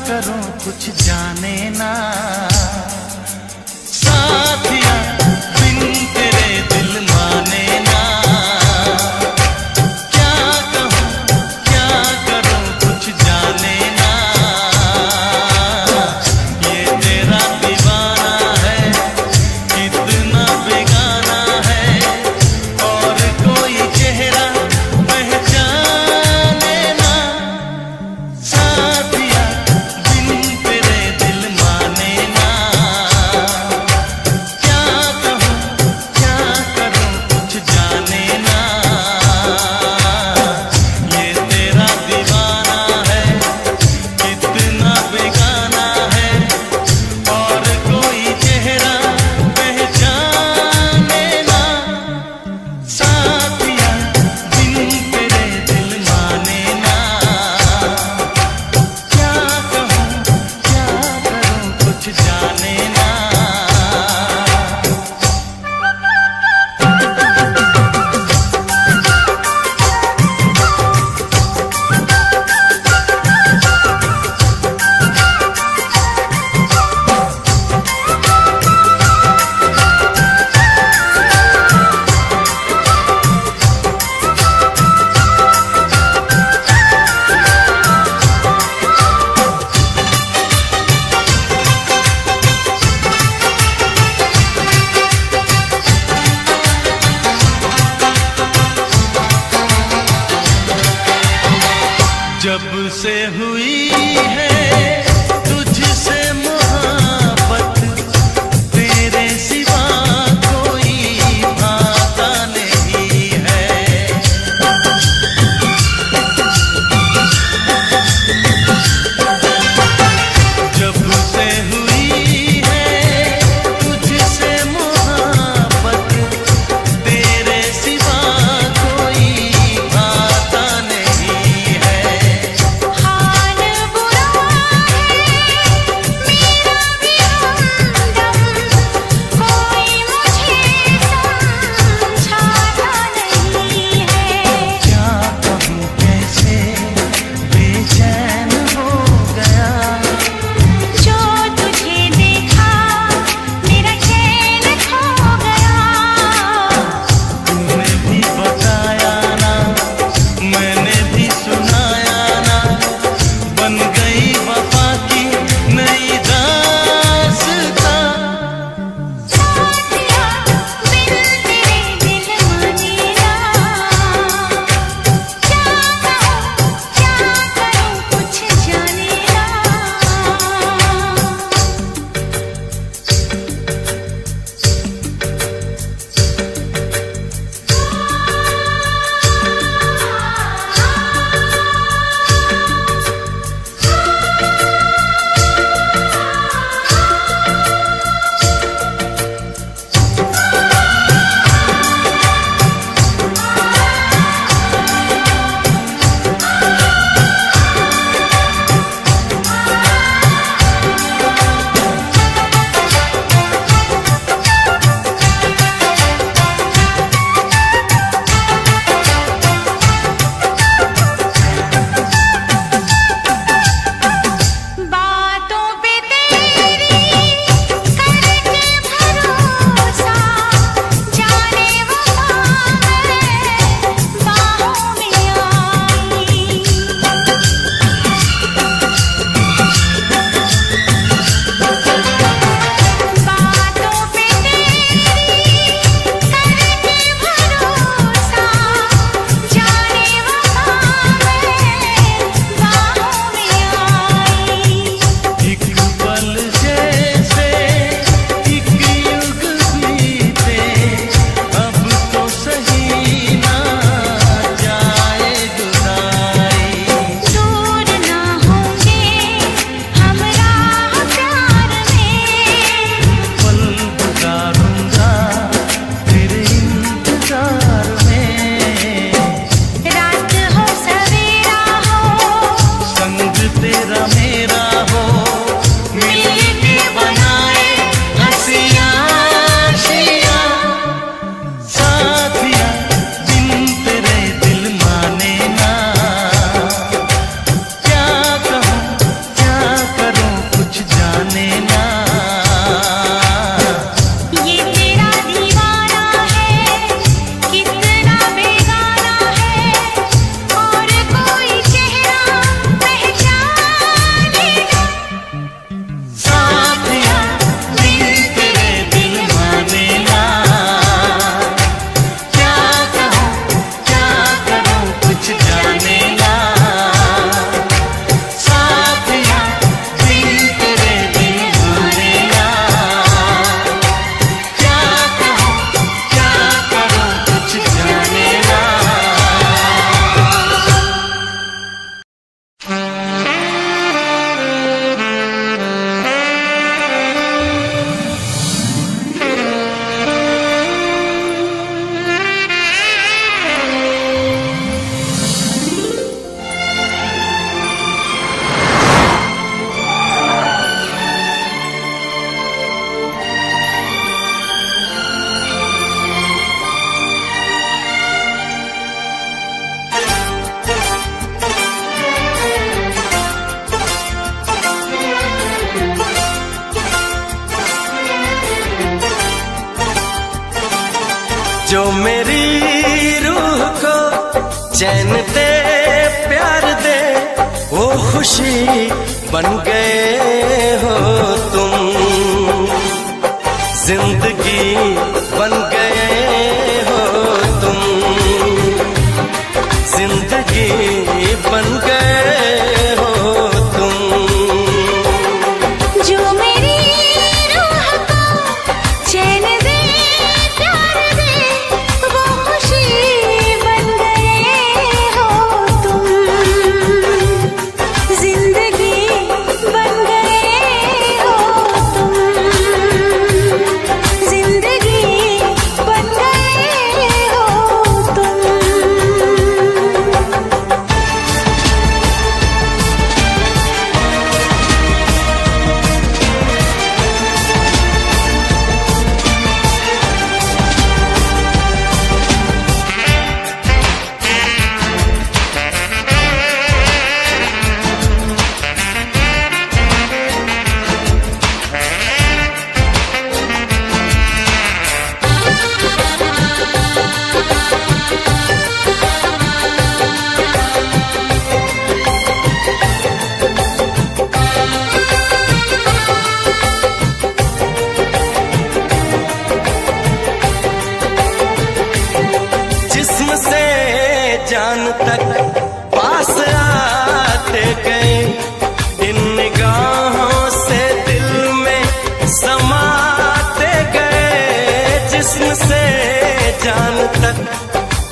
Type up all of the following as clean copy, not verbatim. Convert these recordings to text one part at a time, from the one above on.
करूं कुछ जाने ना, साथिया बिन तेरे दिल माने ना। क्या कहूं क्या करूं कुछ जाने ना, ये तेरा दीवाना है कितना बेगाना है, और कोई चेहरा पहचाने ना। साथिया बिन तेरे दिल माने ना, क्या कहूं क्या करूं कुछ जाने ना, ये तेरा दीवाना है कितना बेगाना है, और कोई चेहरा पहचाने ना। साथिया बिन तेरे दिल माने ना, क्या कहूं क्या करूं कुछ जाने ना। जब से हुई है तुझसे मोहब्बत, तेरे सिवा कोई भाता नहीं है। जब से हुई है तुझसे मोहब्बत, तेरे सिवा कोई भाता नहीं है। हाल बुरा है मेरा भी हमदम, कोई मुझे समझाता नहीं है। क्या कहूं कैसे बेचैन हो गया, जो तुझे देखा मेरा चैन खो गया। तूने भी बताया ना मैंने भी सुनाया ना, बन गई वफा की नई दास्तां। साथिया बिन तेरे दिल माने ना, क्या कहूं क्या करूं कुछ जाने ना। बातों पे तेरी करके भरोसा, जाने वफा मैं बाहों में आई। बातों पे तेरी करके भरोसा, जाने वफा मैं बाहों में आई। एक पल जैसे एक युग बीते, अब तो सही ना जाए जुदाई। दूर ना होंगे हम राह प्यार में, पल गुजारूंगा तेरे इंतजार में। रात हो सवेरा हो संग तेरा मेरा हो, मिलके बनाए हंसियां शियां। साथिया बिन तेरे दिल माने ना, क्या कहूं क्या जो मेरी रूह को चैन दे प्यार दे वो खुशी बन गए हो तुम, जिंदगी बन गए हो तुम, जिंदगी बन गए हो तुम। जो मेरी रूह को चैन दे प्यार दे वो खुशी बन गए हो तुम, जिंदगी बन गए हो तुम, जिंदगी बन गए हो तुम। जिस्म से जान तक पास आते गए, इन निगाहों से दिल में समाते गए। जिस्म से जान तक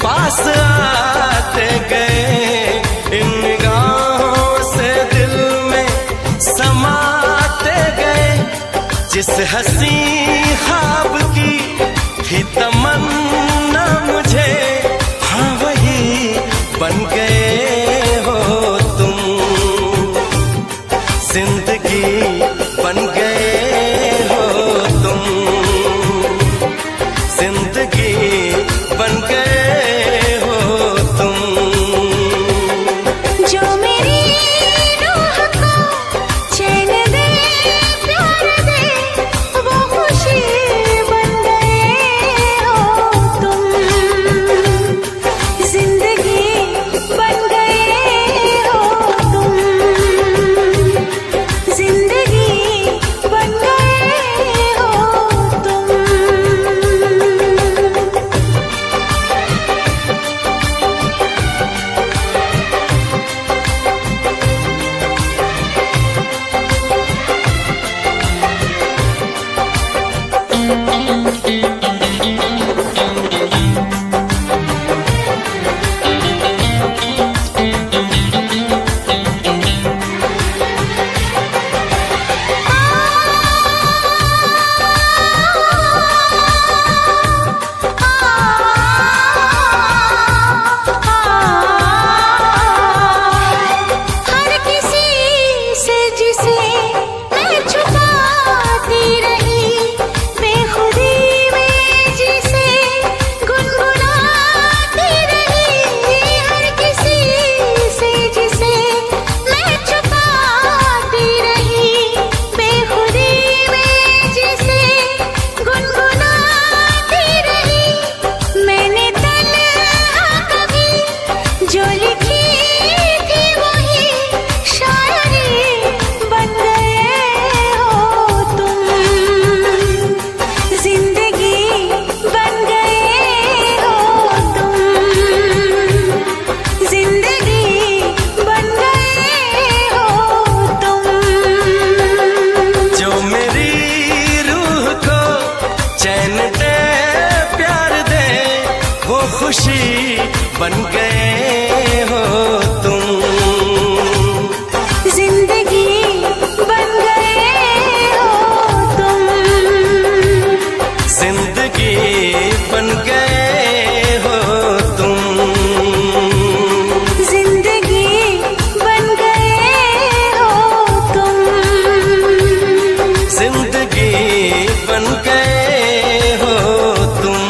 पास आते गए, इन निगाहों से दिल में समाते गए। जिस हंसी ख्वाब की थी तमन्ना मुझे, हाँ वही बन गए हो तुम, जिंदगी बन गए हो तुम, जिंदगी बन गए हो तुम। जो मेरी रूह को चैन दे प्यार दे वो खुशी बन गए हो तुम, जिंदगी बन गए हो तुम, जिंदगी बन गए हो तुम। हर किसी से जिसे मैं छुपाती रही, बेखुदी में जिसे गुनगुनाती रही। हर किसी से जिसे मैं छुपाती रही, बेखुदी में जिसे गुनगुनाती रही। मैंने तन्हा कभी जो लिखी थी वही शायरी बन गए हो तुम, जिंदगी बन गए हो तुम, जिंदगी बन गए हो तुम। जो मेरी रूह को चैन दे प्यार दे वो खुशी बन गए हो तुम, जिंदगी बन गए हो तुम, जिंदगी बन गए हो तुम, जिंदगी बन गए हो तुम, जिंदगी बन गए हो तुम।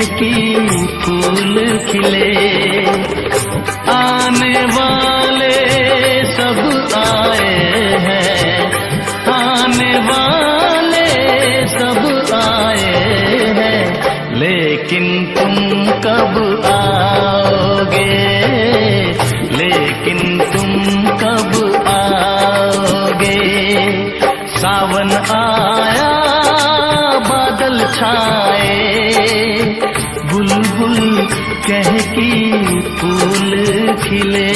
चहकी फूल खिले। आने वाले सब आए हैं, आने वाले सब आए हैं, लेकिन तुम कब आओगे, लेकिन तुम कब आओगे। सावन आया बादल छाए, बुलबुल चहकी फूल खिले।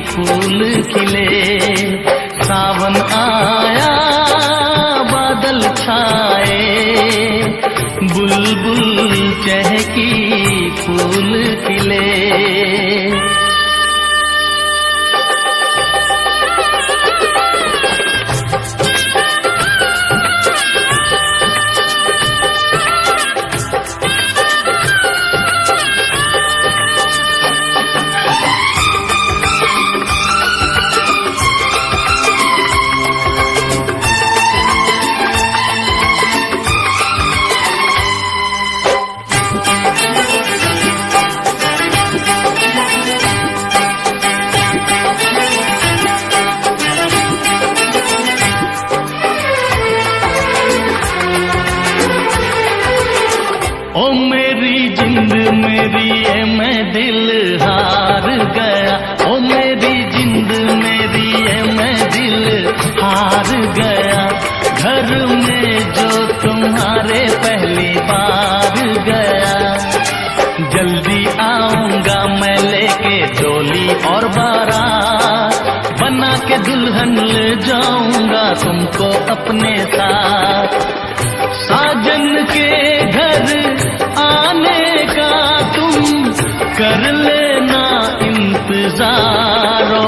फूल खिले। सावन आया बादल छाए, बुलबुल चहकी फूल खिले। ओ मेरी जिंद मेरी ये मैं दिल हार गया, ओ मेरी जिंद मेरी ये मैं दिल हार गया। घर में जो तुम्हारे पहली बार गया, जल्दी आऊंगा मैं लेके डोली और बारात, बना के दुल्हन ले जाऊंगा तुमको अपने साथ। साजन के घर आने का तुम कर लेना इंतजारो।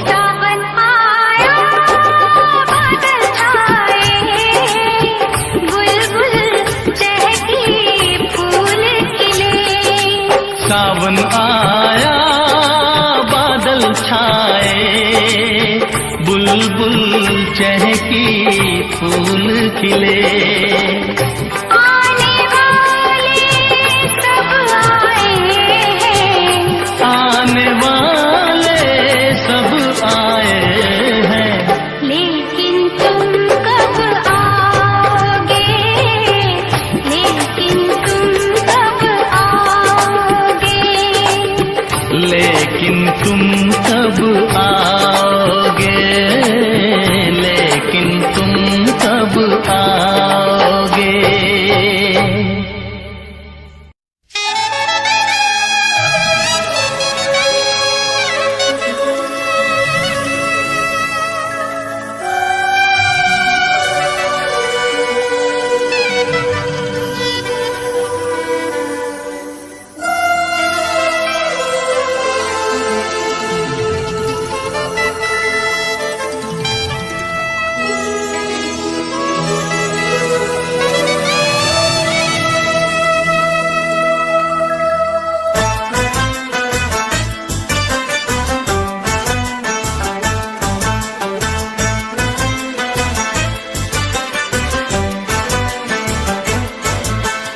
सावन आया बादल छाए, बुलबुल चहकी फूल खिले। सावन आया बादल छाए, बुलबुल चहकी फूल खिले। आने वाले सब आए हैं, आने वाले सब आए हैं, लेकिन तुम कब आओगे, लेकिन तुम कब आओगे। लेकिन तुम कब आओगे, लेकिन तुम कब आओगे।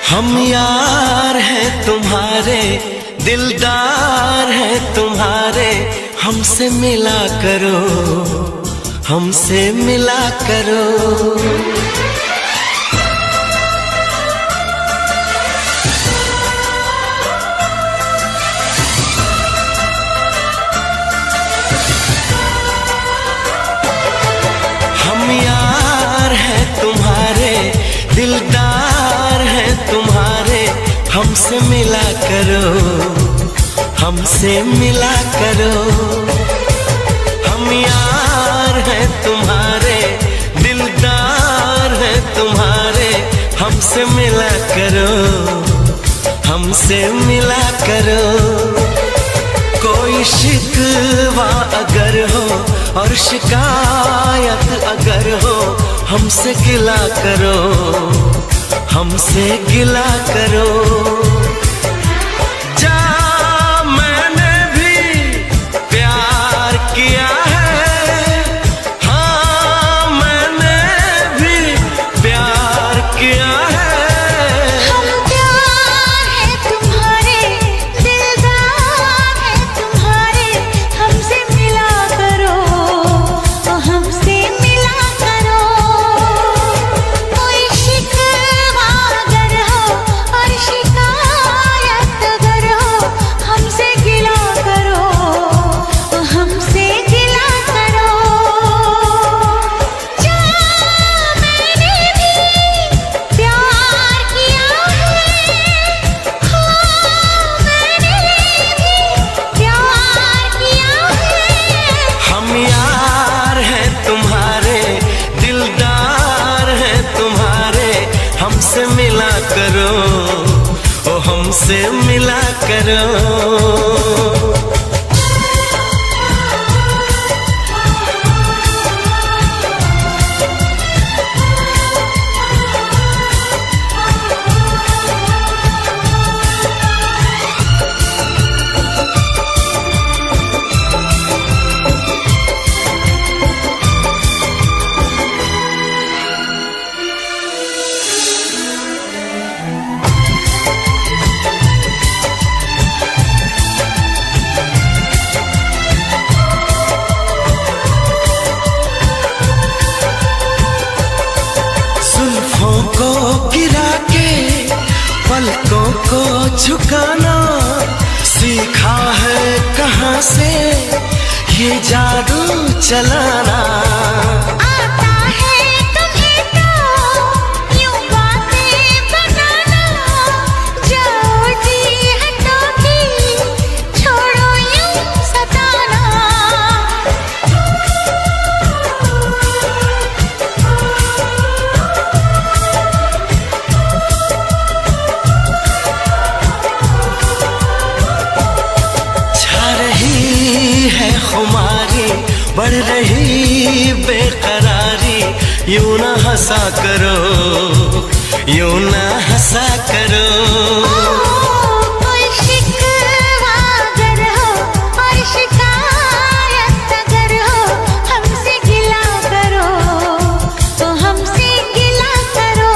हम यार हैं तुम्हारे दिलदार है तुम्हारे, हमसे मिला करो, हमसे मिला करो। हम यार हैं तुम्हारे, दिलदार हैं तुम्हारे, हमसे मिला करो, हमसे मिला करो। हम यार हैं तुम्हारे, दिलदार हैं तुम्हारे, हमसे मिला करो, हमसे मिला करो। कोई शिकवा अगर हो और शिकायत अगर हो, हमसे गिला करो, हमसे गिला करो। जा मैंने भी प्यार किया है, हाँ मैंने भी प्यार किया है। हम प्यार है तुम्हारे, दिलदार है तुम्हारे, हमसे मिला करो, हमसे मिला करो। कोई शिकवा अगर हो और शिकायत अगर हो, हमसे गिला करो, हमसे गिला करो। जा मैंने भी प्यार किया है, हाँ मैंने भी प्यार किया है। हम यार हैं तुम्हारे, दिलदार हैं तुम्हारे, हमसे मिला करो, ओ हमसे मिला करो। जुल्फों को गिरा के पलकों को झुकाना सीखा है कहाँ से ये जादू चलाना। आता है तुम्हें तो यूं बातें बनाना, जाओ जी हटो की छोड़ो यूं सताना। छा रही है खुमारी, बढ़ रही बेकरारी, यूं ना हंसा करो, यूं ना हंसा करो। कोई शिकवा अगर हो और शिकायत अगर हो, हमसे गिला करो, तो हमसे गिला करो।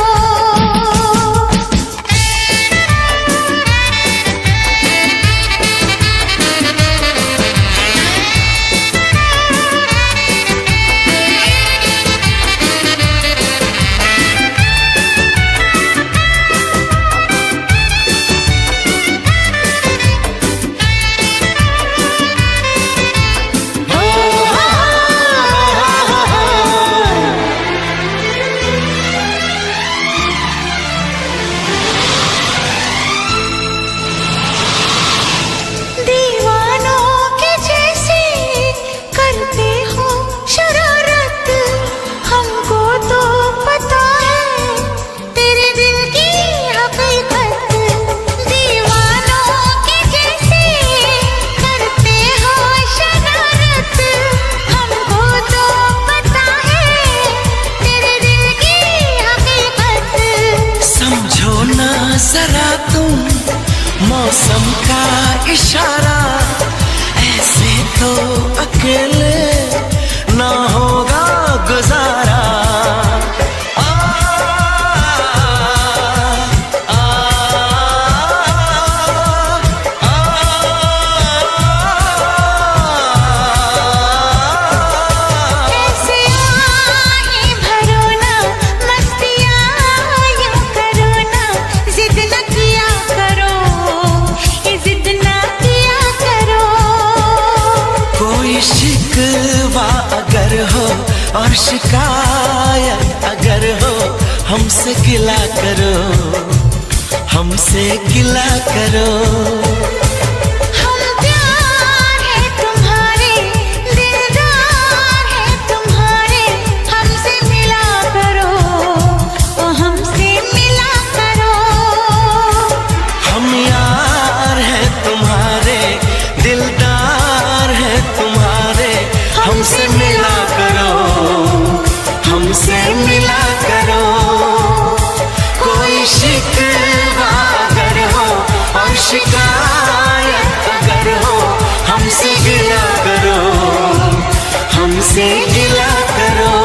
दीवानों के जैसे करते हो शरारत, हमको तो पता है तेरे दिल की हकीकत। दीवानों के जैसे करते हो शरारत, हमको तो पता है तेरे दिल की हकीकत। समझो ना जरा तुम मौसम का इशारा, ऐसे तो अकेले ना होगा गुजारा। आ, आ, आ, आ, और शिकायत अगर हो हमसे गिला करो, हमसे गिला करो। हम प्यार है तुम्हारे, दिलदार है तुम्हारे, हमसे मिला करो, ओ हमसे मिला करो। हम यार है तुम्हारे, दिलदार है तुम्हारे, हमसे मिला करो, हमसे मिला करो। कोई शिकवा अगर हो और शिकायत अगर हो हमसे गिला करो, हमसे गिला करो।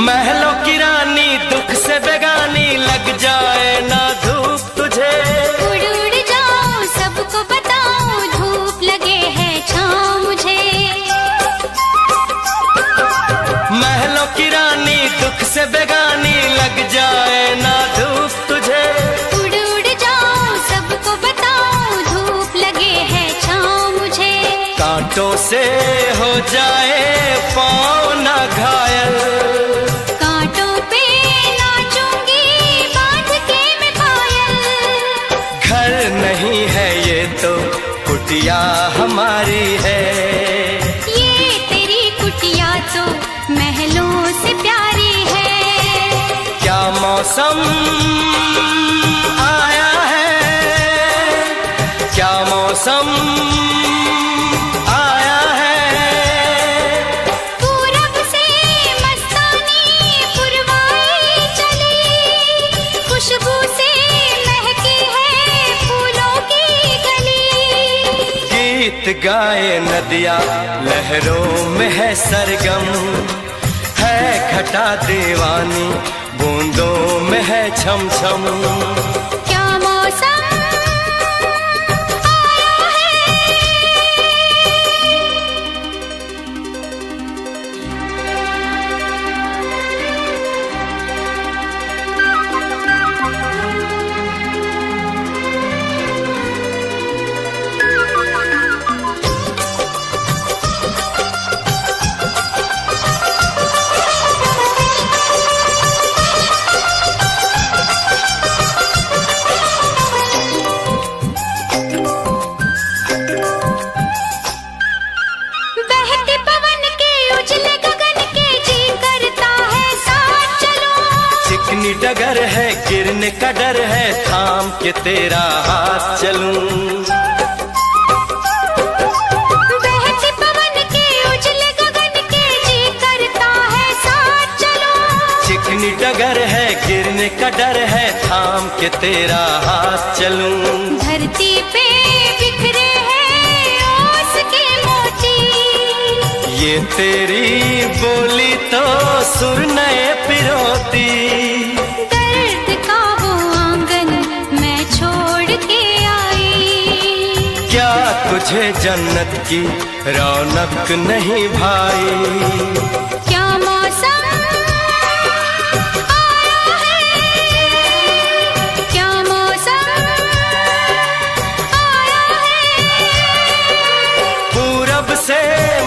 महलों की रानी दुख से बेगानी लग जाए ना धूप तुझे। उड़ उड़ जाऊं सबको बताऊं धूप लगे है छाँव मुझे। महलों की रानी दुख से बेगानी लग जाए ना धूप तुझे। उड़ उड़ जाऊं सबको बताऊं धूप लगे है छाँव मुझे। कांटों से हो जाए पाँव ना घायल, कांटों पे नाचूंगी बांध के मैं पायल। घर नहीं है ये तो कुटिया हमारी है। ये तेरी कुटिया तो महलों से प्यारी है। क्या मौसम आया है, क्या मौसम आया है। पूरब से मस्तानी पुरवाई चली, खुशबू से महकी है फूलों की गली। गीत गाए नदिया लहरों में है सरगम, है घटा दीवानी बूंदों में है छम छम। क्या मौसम आया है, बहते पवन के उजले गगन के जी करता है साथ चलो। चिकनी डगर है गिरने का डर है थाम के तेरा हाथ चलूं। बहते पवन के उजले गगन के जी करता है साथ चलो। चिकनी डगर है गिरने का डर है थाम के तेरा हाथ चलूं। धरती पे बिखरे हैं ओस के मोती, ये तेरी बोली तो सुर नए पिरोती। दर्द का वो आंगन मैं छोड़ के आई। क्या तुझे जन्नत की रौनक नहीं भाई? क्या मौसम आया है, क्या मौसम आया है। पूरब से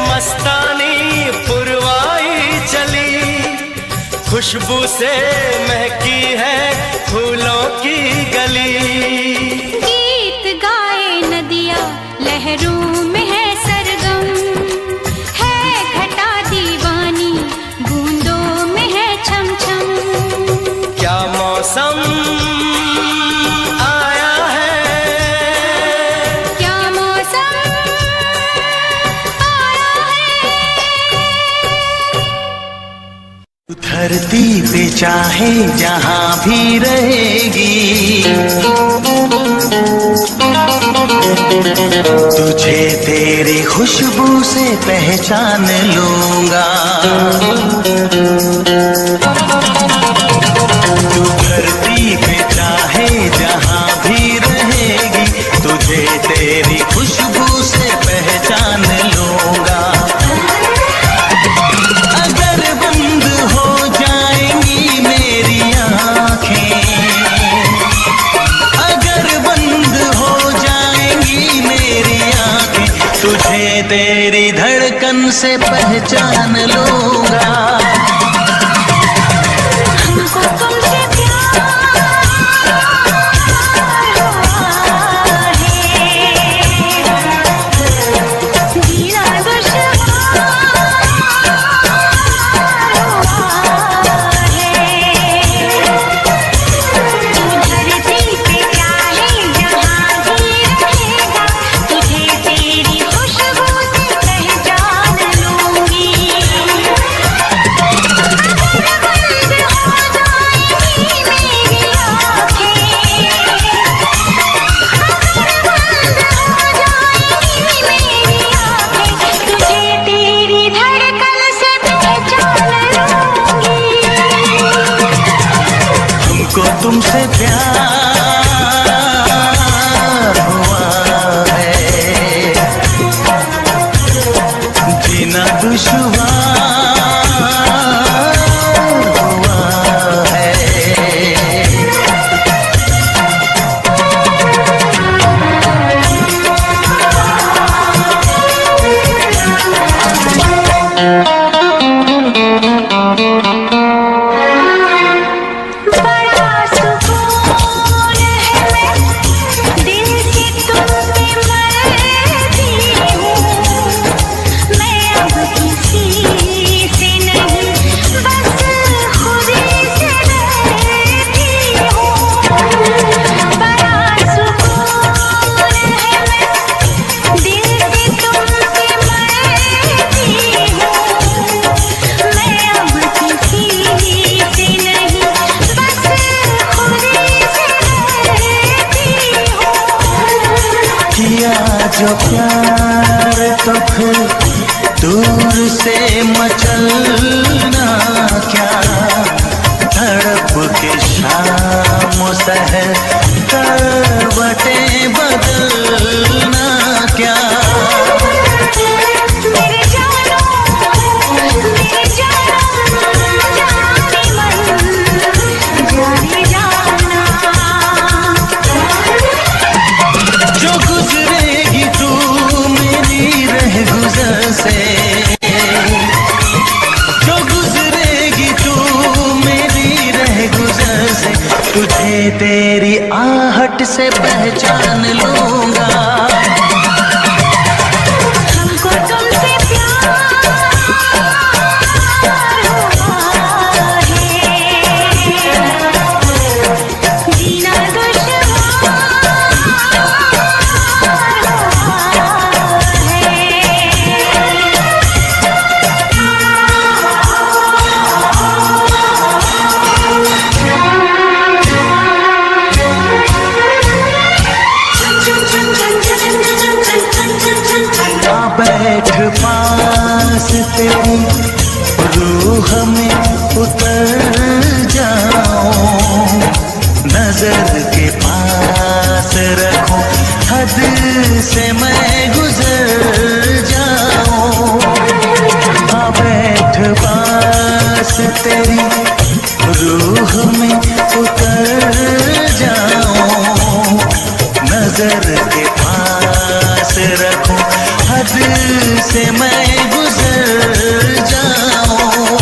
मस्तानी पुरवाई चली, खुशबू से महकी है फूलों की गली। गीत गाए नदिया लहरों में है सरगम, है घटा दीवानी बूंदों में है छम छम। क्या मौसम आया है, क्या मौसम आया है। धरती पे चाहे जहाँ भी रहेगी, तुझे तेरी खुशबू से पहचान लूंगा। तू धरती पे चाहे जहाँ भी रहेगी, तुझे तेरी खुशबू से पहचान लूंगा। अगर बंद हो जाएंगी मेरी आँखें, अगर बंद हो जाएंगी मेरी आँखें, तुझे तेरी धड़कन से पहचान लूंगा। हमको तुमसे प्यार हुआ है, जीना दुश्वार हुआ है। तू धरती पे चाहे जहाँ भी रहेगा, तुझे तेरी खुशबू से पहचान लूंगी। हमको तुमसे प्यार हुआ है, जीना दुश्वार हुआ है। बड़ा सुकून है, मैं दिल की तुम पे मरती हूँ। मैं अब किसी से नहीं, बस खुदी से डरती हूँ। बड़ा सुकून है, मैं दिल की तुम पे मरती हूँ। मैं अब किसी दूर से मचलना क्या, तड़प के शाम सहर करवटें बदलना क्या। मेरे जानो जाने मन जाने जाना। जो गुजरेगी तू मेरी रह गुजर से, जो गुजरेगी तू मेरी रह गुजर से, तुझे तेरी आहट से पहचान लूंगा। हमको तुमसे प्यार हुआ है, जीना दुश्वार आ बैठ पास तेरी रूह में उतर जाऊं, नजर के पास रखूं, हद से मैं गुजर जाऊं। आ बैठ पास तेरी रूह में उतर जाऊं, नजर के पास रखूं, हद से मैं गुजर जाऊं।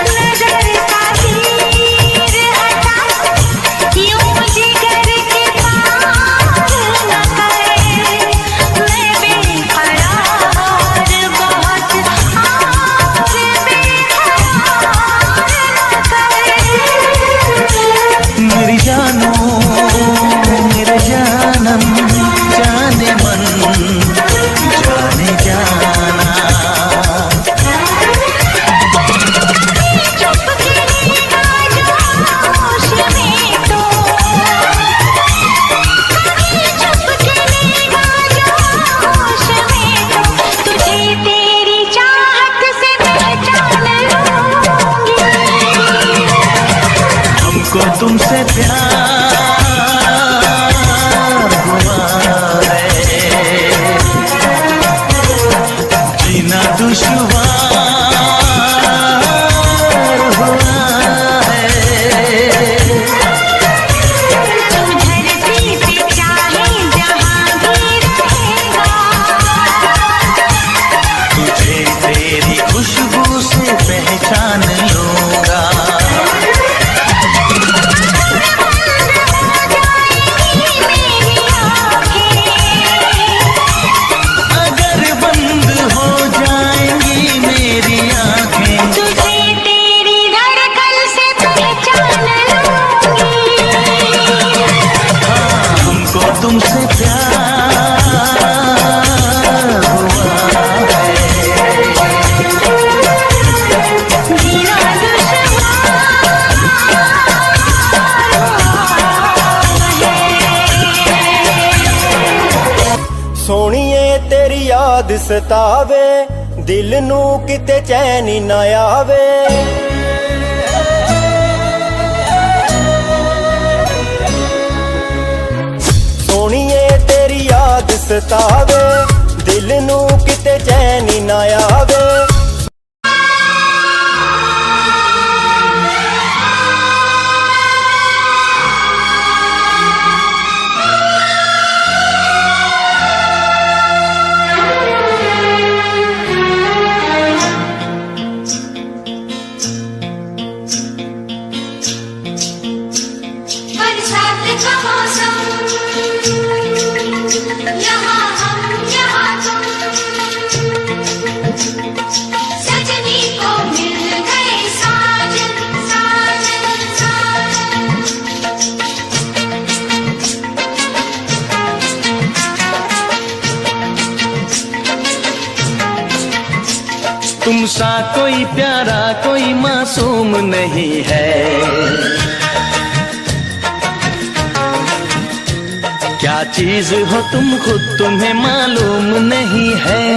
नजर का तीर हटा, यूं जिगर के पार न करे, मैं बेकरार बहुत आज बेकरार न करे। मेरी जानो मेरे जानम जाने मन जाने जाना। चुप गिरेगा जोश में तो, चुप गिरेगा जोश में तो, तुझे तेरी चाहत से पहचान लूंगी। हमको तुमसे प्यार हुआ है, जीना दुश्वार हुआ है। तू धरती पे चाहे जहां भी रहेगा, तुझे तेरी खुशबू से पहचान लूंगा। अगर बंद हो जाएंगी मेरी आंखें, तुझे तेरी धड़कन से पहचान लूंगी। हमको तुमसे प्यार हुआ है, जीना ਸੋਹਣੀਏ ਤੇਰੀ ਯਾਦ ਸਤਾਵੇ, ਦਿਲ ਨੂੰ ਕਿਤੇ ਚੈਨ ਹੀ ਨਾ ਆਵੇ। ਸੋਹਣੀਏ ਤੇਰੀ ਯਾਦ ਸਤਾਵੇ, ਦਿਲ ਨੂੰ ਕਿਤੇ ਚੈਨ ਹੀ ਨਾ ਆਵੇ। बरसात का मौसम, यहाँ हम यहाँ तुम, सजनी को मिल गए साजन साजन साजन। तुम सा कोई प्यारा कोई मासूम नहीं है, क्या चीज हो तुम खुद तुम्हें मालूम नहीं है।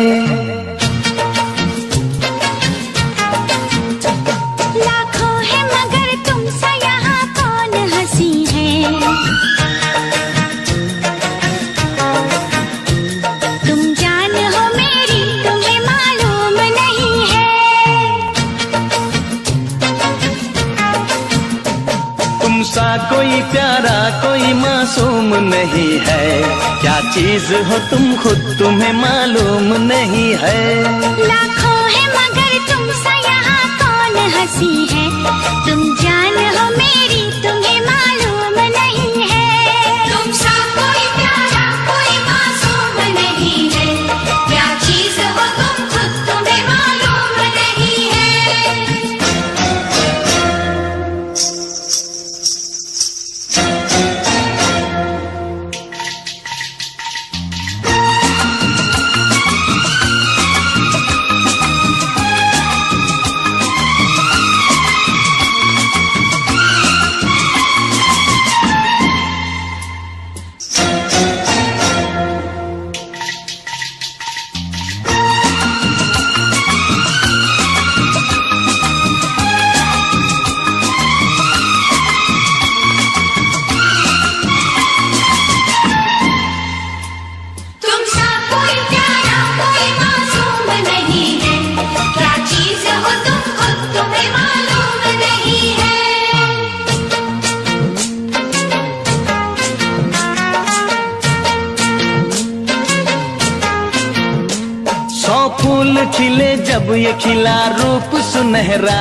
कोई प्यारा कोई मासूम नहीं है, क्या चीज हो तुम खुद तुम्हें मालूम नहीं है। लाखों है मगर तुमसा यहाँ कौन हंसी है, तुम जान हो मेरी तुम्हें मालूम नहीं है। तुमसा कोई प्यारा कोई मासूम नहीं है, क्या चीज हो तुम खुद तुम्हें मालूम नहीं है। तुमसा कोई प्यारा कोई मासूम नहीं है, क्या चीज हो तुम खुद तुम्हें मालूम नहीं है। 100 फूल खिले जब ये खिला रूप सुनहरा,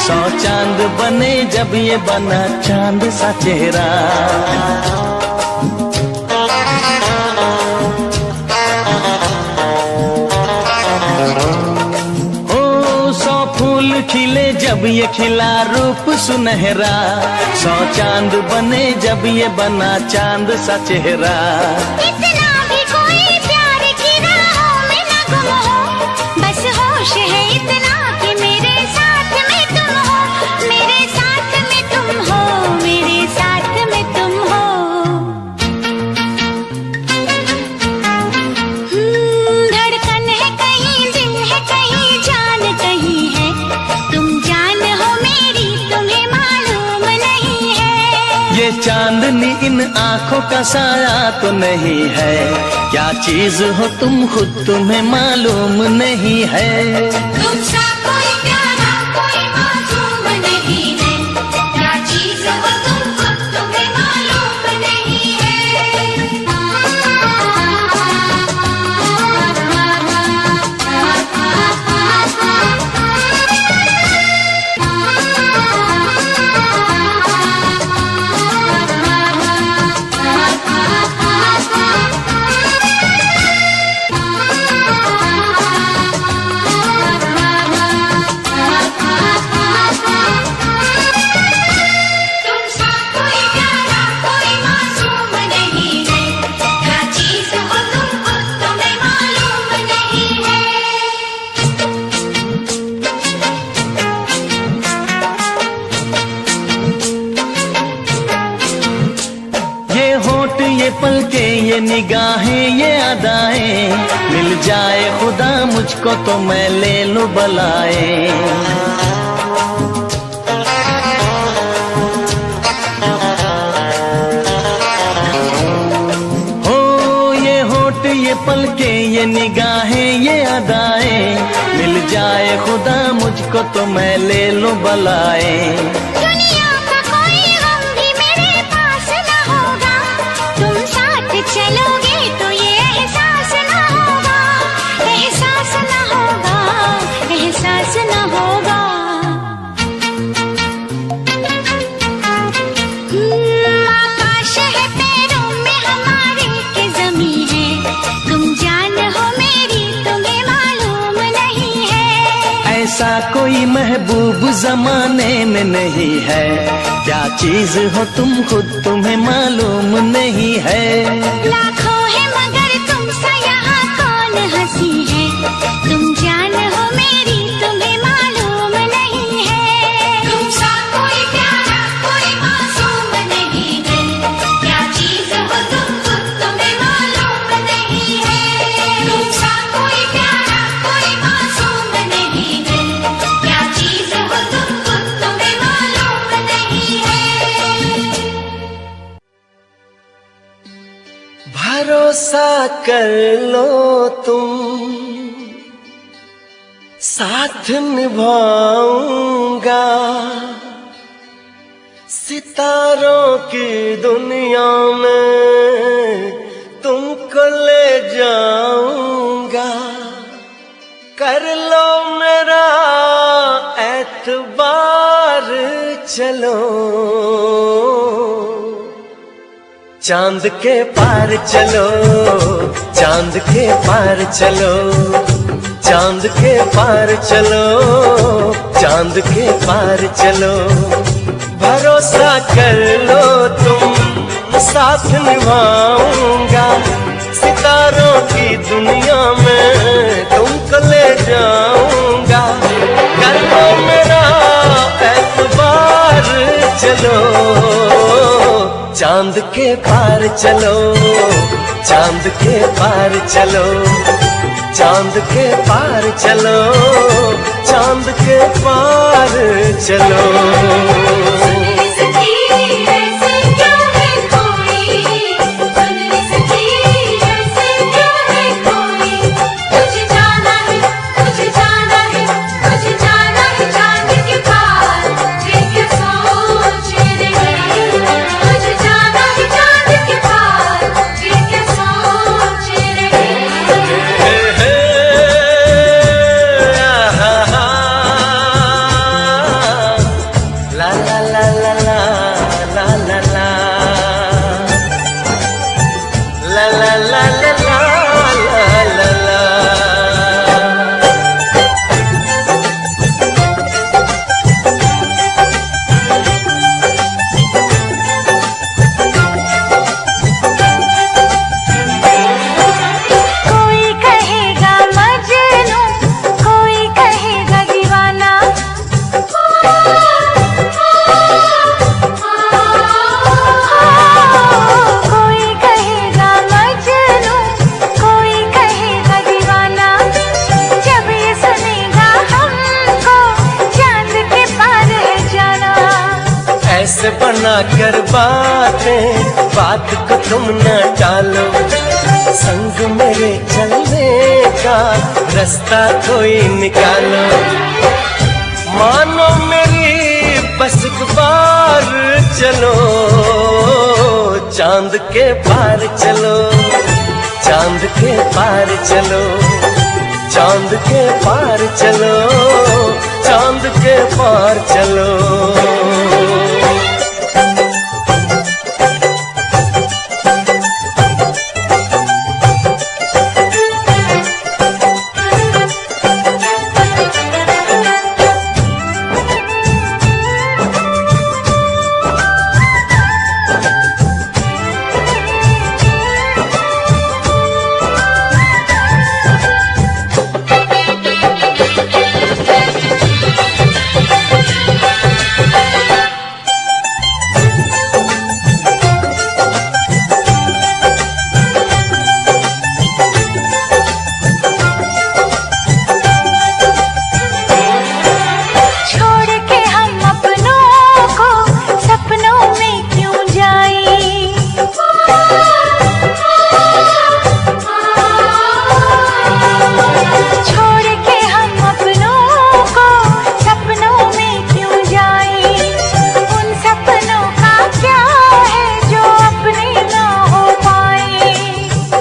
100 चांद बने जब ये बना चांद सा चेहरा। ओ 100 फूल खिले जब ये खिला रूप सुनहरा, 100 चांद बने जब ये बना चांद सा चेहरा। इतना भी कोई प्यार की राहों में न गुम हो, बस होश है इतना कि मेरे साथ में तुम हो, मेरे साथ में तुम हो, मेरे साथ में तुम हो। धड़कन है कहीं दिल है कहीं जान कहीं है, तुम जान हो मेरी तुम्हें मालूम नहीं है। ये चांदनी इन आंखों का साया तो नहीं है, क्या चीज हो तुम खुद तुम्हें मालूम नहीं है। तुमसा कोई प्यारा कोई मासूम नहीं है, क्या चीज हो तुम खुद तुम्हें मालूम नहीं है। तुमसा कोई प्यारा कोई मासूम नहीं है, क्या चीज हो तुम खुद तुम्हें मालूम नहीं है। ये होठ ये पलके ये निगाहें ये अदाएं, मिल जाए खुदा मुझको तो मैं ले लूं बलाएं। हो ये होठ ये पलके ये निगाहें ये अदाएं, मिल जाए खुदा मुझको तो मैं ले लूं बलाएं। दुनिया का कोई गम भी मेरे पास न होगा, तुम साथ चलोगे तो ये एहसास न होगा, एहसास न होगा, एहसास न होगा। आकाश है पैरों में हमारे के ज़मीं है, तुम जान हो मेरी तुम्हें मालूम नहीं है। ऐसा कोई महबूब जमाने में नहीं है, क्या चीज हो तुम खुद तुम्हें मालूम नहीं है। लाखों है मगर तुमसा यहाँ कौन हंसी है, तुम जान हो मेरी तुम्हें मालूम नहीं है। तुमसा कोई प्यारा कोई मासूम नहीं है, क्या चीज हो तुम खुद तुम्हें मालूम नहीं है। तुमसा कोई प्यारा कोई मासूम नहीं है, क्या चीज हो तुम खुद तुम्हें मालूम नहीं है। भरोसा कर लो तुम, साथ निभाऊंगा। सितारों की दुनिया में तुमको ले जाऊंगा, कर लो मेरा एतबार चलो। चांद के पार चलो, चांद के पार चलो, चांद के पार चलो, चांद के पार चलो। भरोसा कर लो तुम, साथ निभाऊंगा, सितारों की दुनिया में तुमको ले जाऊंगा, कर लो मेरा एतबार चलो। चांद के पार चलो, चांद के पार चलो, चांद के पार चलो, चांद के पार चलो। ऐसे बना कर बातें, बात को तुम न टालो, संग मेरे चलने का रास्ता कोई निकालो। मानो मेरी बस एक बार चलो, चांद के पार चलो, चांद के पार चलो, चांद के पार चलो, चांद के पार चलो।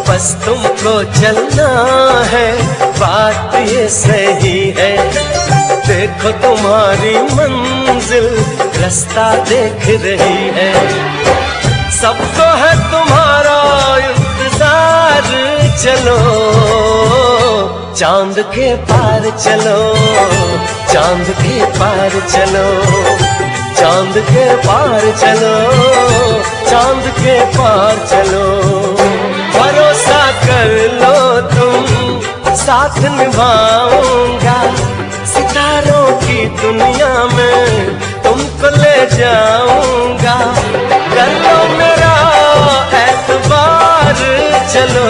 बस तुमको चलना है, बात ये सही है। देखो तुम्हारी मंजिल रास्ता देख रही है, सबको है तुम्हारा इंतजार। चलो चांद के पार चलो, चांद के पार चलो, चांद के पार चलो, चांद के पार चलो। भरोसा कर लो तुम, साथ निभाऊंगा, सितारों की दुनिया में तुमको ले जाऊंगा, कर लो मेरा एतबार चलो।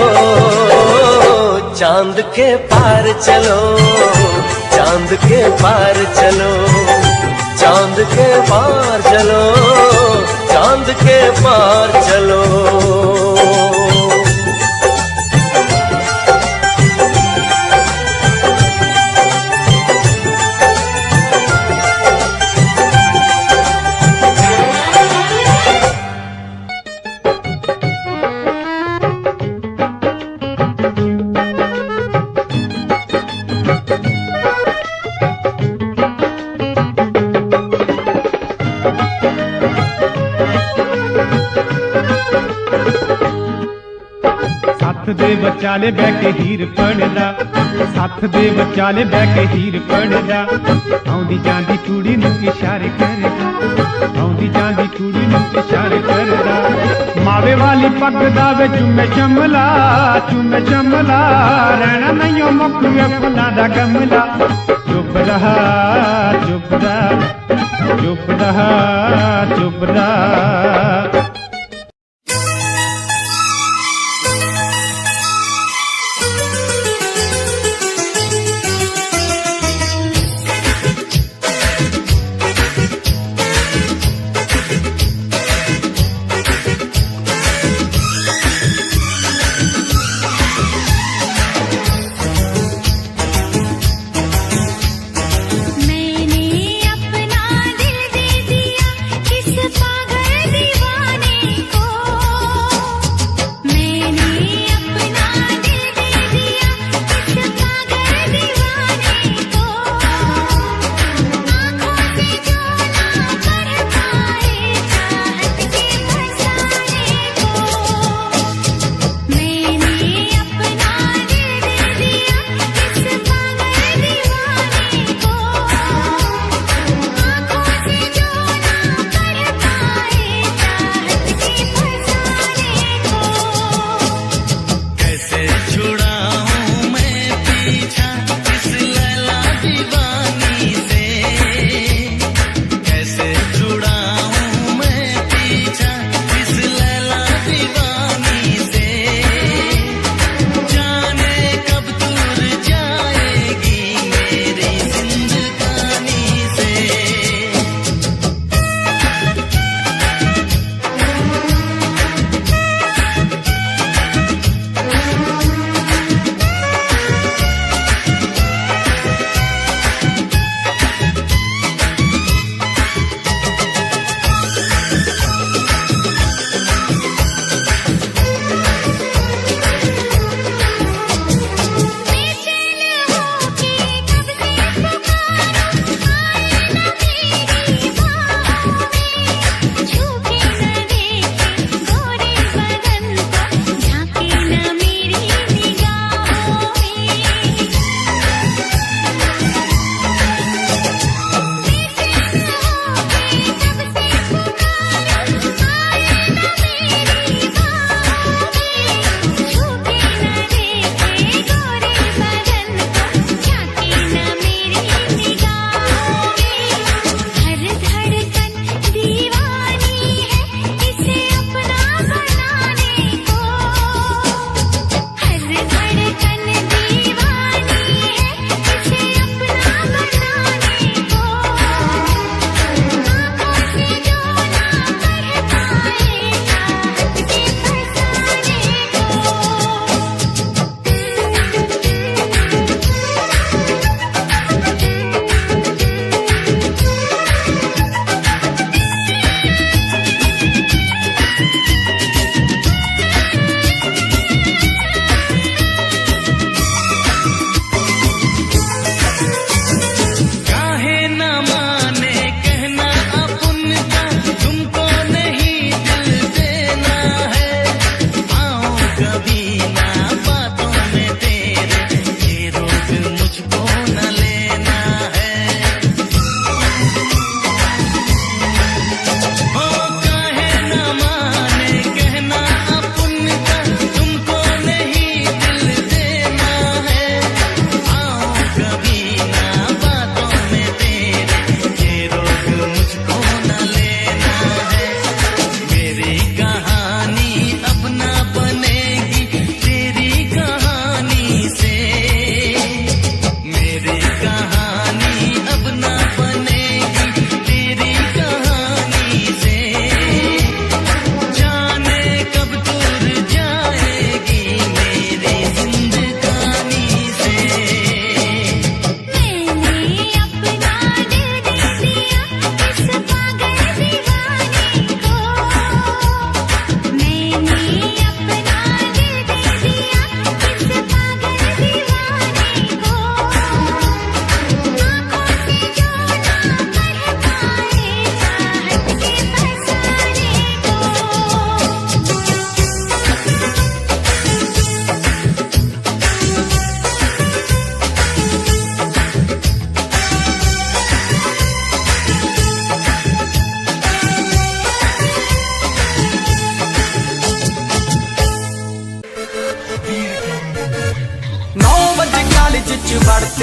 चांद के पार चलो, चांद के पार चलो, चांद के पार चलो, चांद के पार चलो। ਦੇ ਵਿਚਾਲੇ ਬਹਿ ਕੇ ਹੀਰ ਪੜਦਾ, ਸੱਥ ਦੇ ਵਿਚਾਲੇ ਬਹਿ ਕੇ ਹੀਰ ਪੜਦਾ, ਆਉਂਦੀ ਜਾਂਦੀ ਕੁੜੀ ਨੂੰ ਇਸ਼ਾਰੇ ਕਰਦਾ, ਆਉਂਦੀ ਜਾਂਦੀ ਕੁੜੀ ਨੂੰ ਇਸ਼ਾਰੇ ਕਰਦਾ, ਮਾਵੇ ਵਾਲੀ ਪੱਗ ਦਾ ਵੇ ਚੁੰਮੇ ਚਮਲਾ, ਚੁੰਮੇ ਚਮਲਾ, ਰਹਿਣਾ ਨਹੀਂ ਉਹ ਮੁੱਕਵੇ ਫੁੱਲਾਂ ਦਾ ਗਮਲਾ, ਚੁੱਪ ਰਹਾ ਚੁੱਪ ਰਹਾ ਚੁੱਪ ਰਹਾ ਚੁੱਪ ਰਹਾ। मैंने अपना दिल दे दिया किस पागल दीवाने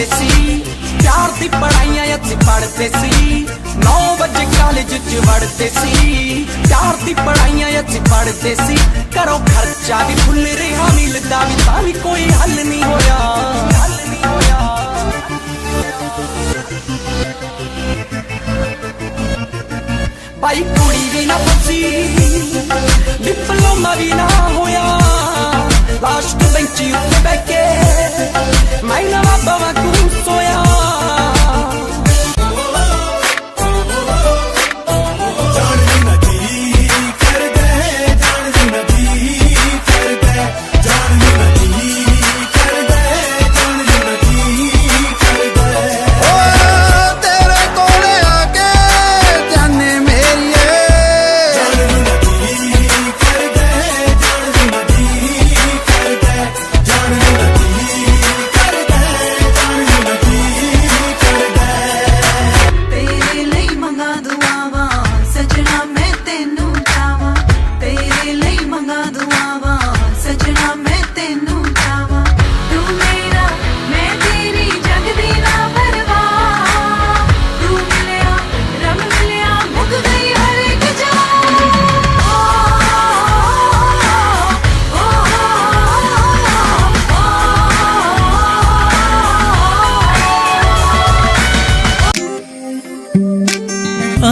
पढ़ते सी प्यार दी पढ़ाइयां असीं पढ़ते सी 9 बजे कॉलेज च वड़ते सी प्यार दी पढ़ाइयां असीं पढ़ते सी घरों खर्चा भी फुल रहा मिलदा भी तां भी कोई हल नहीं होया भाई कुड़ी भी ना बची डिप्लोमा भी ना होया लास्ट बेंच उत्ते बैठे मैं ना बाबा तू सोया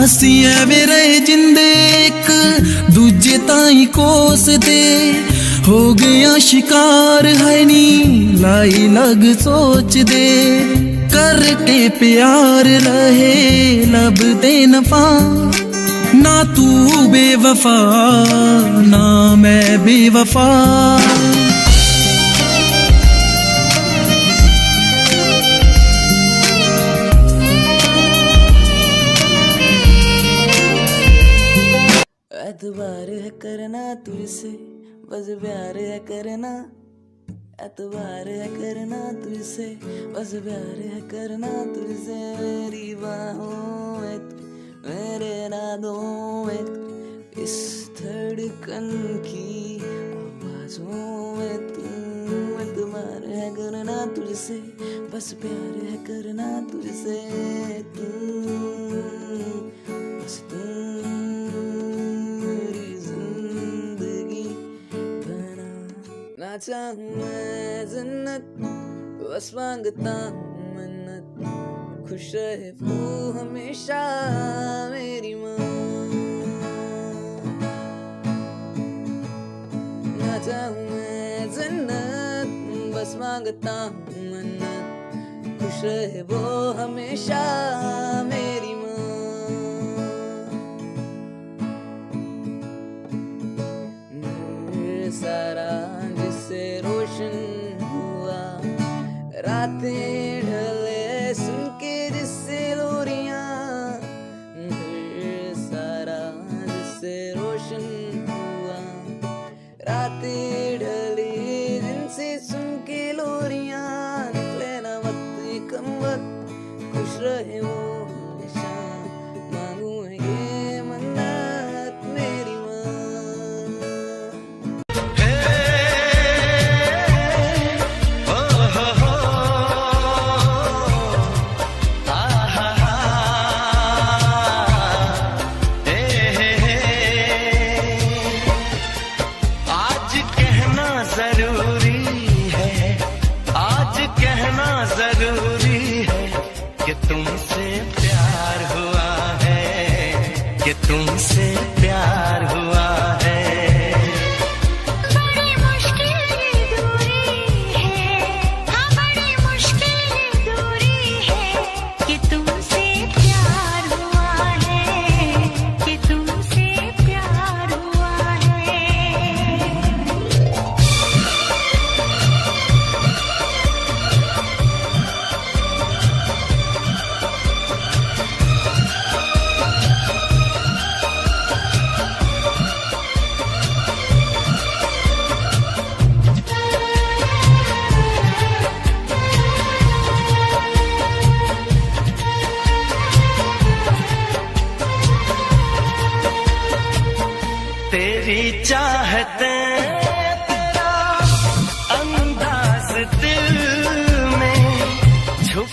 ਅਸੀਂ ਐਵੇਂ ਰਹੇ ਜਿੰਦੇ ਇੱਕ ਦੂਜੇ ਤਾਈਂ ਕੋਸਦੇ ਹੋ ਗਿਆ ਸ਼ਿਕਾਰ ਹੈ ਨੀ ਲਾਈ ਲਗ ਸੋਚਦੇ ਕਰਕੇ ਪਿਆਰ ਰਹੇ ਲੱਭਦੇ ਨਫਾ ਨਾ ਤੂੰ ਬੇਵਫਾ ਨਾ ਮੈਂ ਬੇਵਫਾ एतबार है करना तुझसे बस प्यार है करना एतबार है करना तुझसे बस प्यार है करना तुझसे मेरी बाहों में तू मेरे रातों में तू इस धड़कन की आवाज़ों में तू एतबार है करना तुझसे बस प्यार है करना तुझसे तू बस तू ना चाहूं मैं जन्नत बस मांगता हूँ मन्नत खुश रहे वो हमेशा मेरी माँ ना चाहूं मैं जन्नत बस मांगता हूँ मन्नत खुश रहे वो हमेशा मेरी माँ सारा जिससे रोशन हुआ रातें ढले सुन के जिससे लोरियां सारा जिससे रोशन हुआ रातें ढली जिनसे सुन के लोरियां निकले ना वक्त कम वक्त खुश रहे वो हमेशा मांगू है ये मन्नत मेरी तुमसे प्यार हुआ है कि तुमसे प्यार हुआ है बड़ी मुश्किल दूरी है हाँ बड़ी मुश्किल दूरी है कि तुमसे प्यार हुआ है कि तुमसे प्यार हुआ है तेरी चाहते तेरा अंदाज दिल में छुप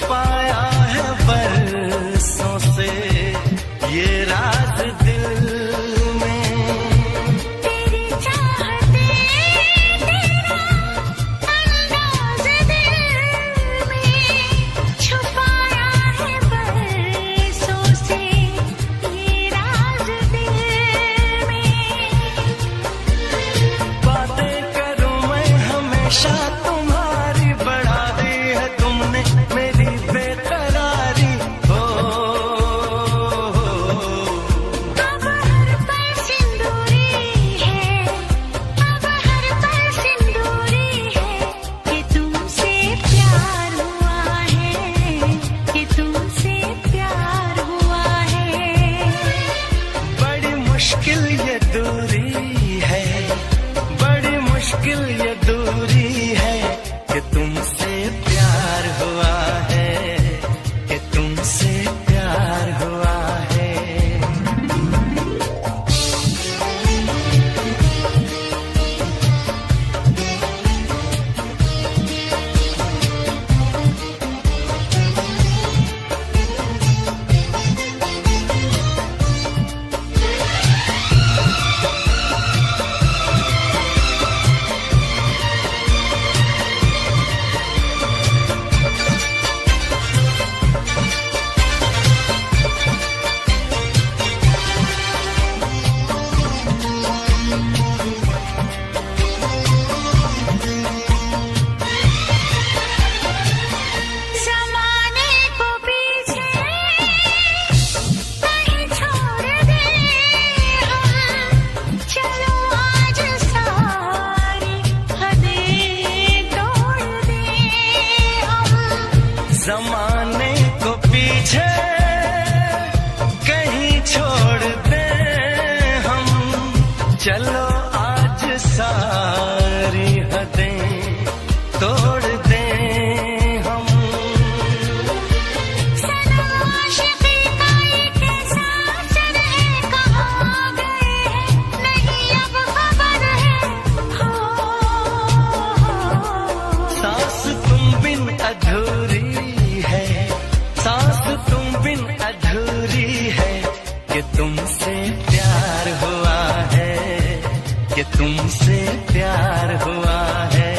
तुमसे प्यार हुआ है।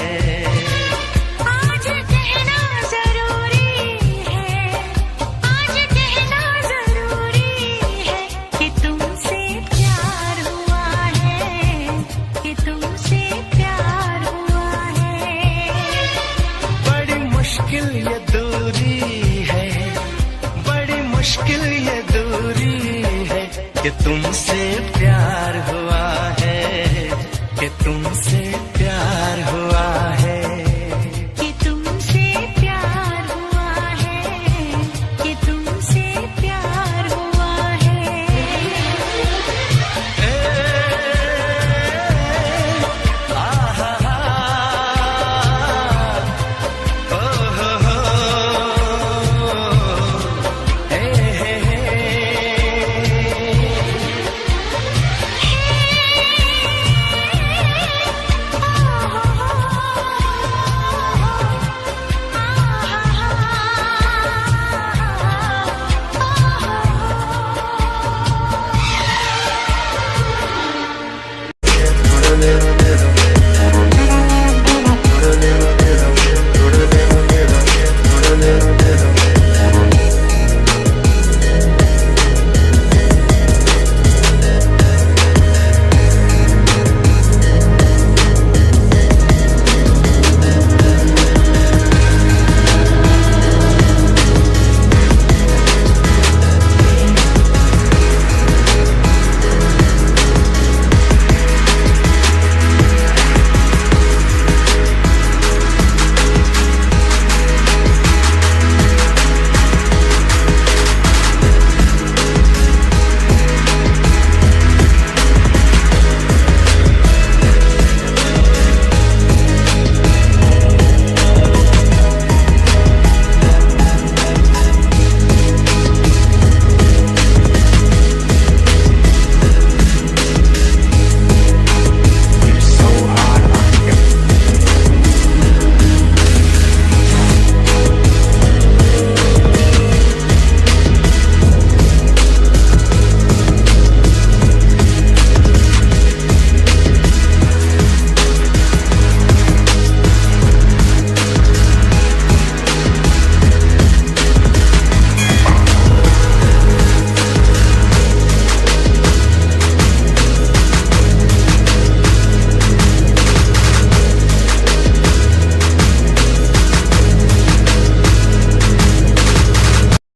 आज कहना जरूरी है, आज कहना जरूरी है कि तुमसे प्यार हुआ है, कि तुमसे प्यार हुआ है। बड़ी मुश्किल ये दूरी है, बड़ी मुश्किल ये दूरी है कि तुमसे प्यार हुआ है, कि तुमसे